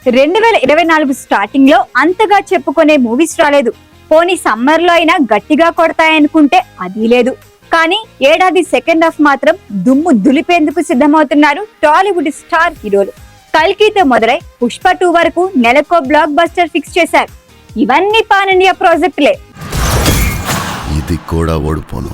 2024 starting లో అంతగా చెప్పుకునే మూవీస్ రాలేదు. పోనీ సమ్మర్ లో అయినా గట్టిగా కొడతాయనుకుంటే అది లేదు. కానీ ఏడాది సెకండ్ హాఫ్ మాత్రం దుమ్ము దులిపేందుకు సిద్ధమవుతున్నారు టాలీవుడ్ స్టార్ హీరోలు. కల్కితో మొదలై పుష్ప 2 వరకు నెలకో బ్లాక్ బస్టర్ ఫిక్స్ చేశారు. ఇవన్నీ పాన్ ఇండియా ప్రాజెక్టులే. ఇది కూడా ఓడిపోను.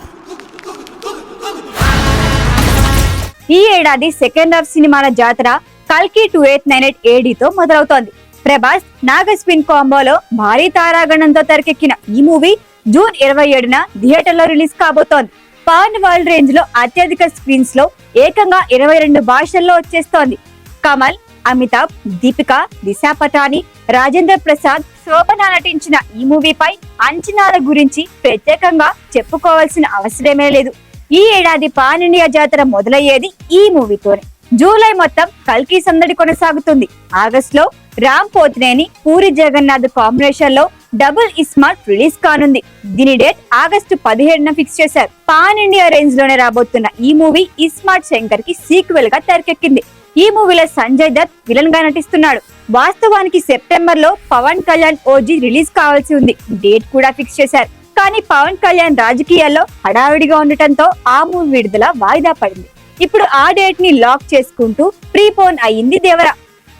ఈ ఏడాది సెకండ్ హాఫ్ సినిమాల జాతర కల్కి 2898 ADతో మొదలవుతోంది. ప్రభాస్ నాగస్విన్ కాంబోలో భారీ తారాగణంతో తెరకెక్కిన ఈ మూవీ జూన్ 27న థియేటర్లో రిలీజ్ కాబోతోంది. పాన్ వరల్డ్ రేంజ్ లో అత్యధిక స్క్రీన్స్ లో ఏకంగా 22 భాషల్లో వచ్చేస్తోంది. కమల్, అమితాబ్, దీపిక, దిశా పటాని, రాజేంద్ర ప్రసాద్, శోభన నటించిన ఈ మూవీపై అంచనాల గురించి ప్రత్యేకంగా చెప్పుకోవాల్సిన అవసరమే లేదు. ఈ ఏడాది పాన్ ఇండియా జాతర మొదలయ్యేది ఈ మూవీతోనే. జూలై మొత్తం కల్కి సందడి కొనసాగుతుంది. ఆగస్ట్ లో రామ్ పోతినేని, పూరి జగన్నాథ్ కాంబినేషన్ లో డబుల్ ఇస్మార్ట్ రిలీజ్ కానుంది. దీని డేట్ ఆగస్టు 17న ఫిక్స్ చేశారు. పాన్ ఇండియా రేంజ్ లోనే రాబోతున్న ఈ మూవీ ఇస్మార్ట్ శంకర్ కి సీక్వెల్ గా తెరకెక్కింది. ఈ మూవీలో సంజయ్ దత్ విలన్ గా నటిస్తున్నాడు. వాస్తవానికి సెప్టెంబర్ లో పవన్ కళ్యాణ్ ఓజీ రిలీజ్ కావాల్సి ఉంది. డేట్ కూడా ఫిక్స్ చేశారు. కానీ పవన్ కళ్యాణ్ రాజకీయాల్లో హడావిడిగా ఉండటంతో ఆ మూవీ విడుదల వాయిదా పడింది. ఇప్పుడు ఆ డేట్ ని లాక్ చేసుకుంటూ ప్రీపోన్ అయ్యింది దేవర.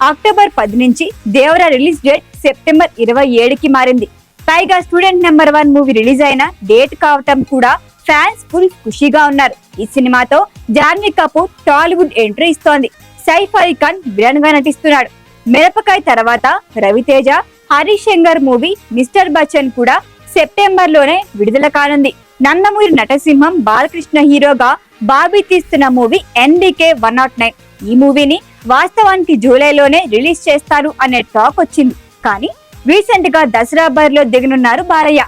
అక్టోబర్ 10 నుంచి దేవర రిలీజ్ డేట్ సెప్టెంబర్ 27కి మారింది. పైగా స్టూడెంట్ నెంబర్ 1 మూవీ రిలీజ్ అయిన డేట్ కావటం కూడా ఫ్యాన్స్ ఫుల్ ఖుషీగా ఉన్నారు. ఈ సినిమాతో జాన్వీ కపూర్ టాలీవుడ్ ఎంట్రీ ఇస్తోంది. సైఫ్ అలీ ఖాన్ విలన్ గా నటిస్తున్నాడు. మిరపకాయ తర్వాత రవితేజ, హరీష్ శంకర్ మూవీ మిస్టర్ బచ్చన్ కూడా సెప్టెంబర్ లోనే విడుదల కానుంది. నందమూరి నటసింహం బాలకృష్ణ హీరోగా బాబీ తీస్తున్న మూవీ NDK 109. ఈ మూవీని వాస్తవానికి జూలైలోనే రిలీజ్ చేస్తారు అనే టాక్ వచ్చింది. కానీ రీసెంట్ గా దసరా బరిలో దిగనున్నారు బాలయ్య.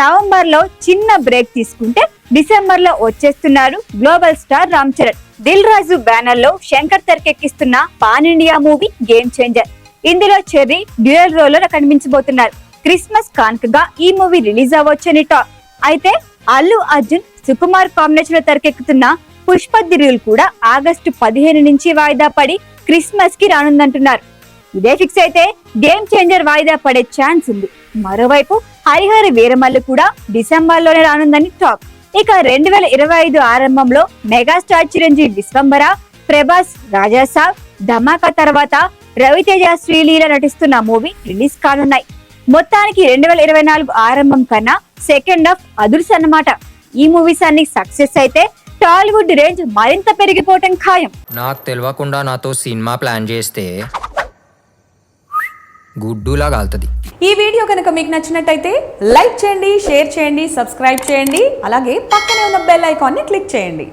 నవంబర్ లో చిన్న బ్రేక్ తీసుకుంటే డిసెంబర్ లో వచ్చేస్తున్నారు global star Ram Charan. Dil Raju banner లో శంకర్ తెరకెక్కిస్తున్న pan India movie game changer. ఇందులో చెర్రీ డ్యూయల్ రోల్ లో కనిపించబోతున్నారు. క్రిస్మస్ కానుకగా ఈ మూవీ రిలీజ్ అవ్వచ్చని టాక్. అయితే అల్లు అర్జున్, సుకుమార్ కాంబినేషన్ లో తెరకెక్కుతున్న పుష్ప దిరీల్ కూడా ఆగస్టు 15 నుంచి వాయిదా పడి క్రిస్మస్ కి రానుందంటున్నారు. ఇదే ఫిక్స్ అయితే గేమ్ చేంజర్ వాయిదా పడే ఛాన్స్ ఉంది. మరోవైపు హరిహర వీరమల్లు కూడా డిసెంబర్ లోనే రానుందని టాక్. ఇక 2025 ఆరంభంలో మెగాస్టార్ చిరంజీవి విశ్వంబర, ప్రభాస్ రాజాసాబ్, ధమాకా తర్వాత రవితేజ, శ్రీలీల నటిస్తున్న మూవీ రిలీజ్ కానున్నాయి. మొత్తానికి 2024 ఆరంభం కన్నా సెకండ్ హాఫ్ అదుర్స్ అన్నమాట. ఈ మూవీస్ అన్ని సక్సెస్ అయితే టాలీవుడ్ రేంజ్ మరింత పెరిగిపోవటం ఖాయం. నాకు తెలియకుండా నాతో సినిమా ప్లాన్ చేస్తే గుడ్డులా కాలుతుంది. ఈ వీడియో కనుక మీకు నచ్చినట్టయితే లైక్ చేయండి, షేర్ చేయండి, సబ్స్క్రైబ్ చేయండి. అలాగే పక్కనే ఉన్న బెల్ ఐకాన్ని క్లిక్ చేయండి.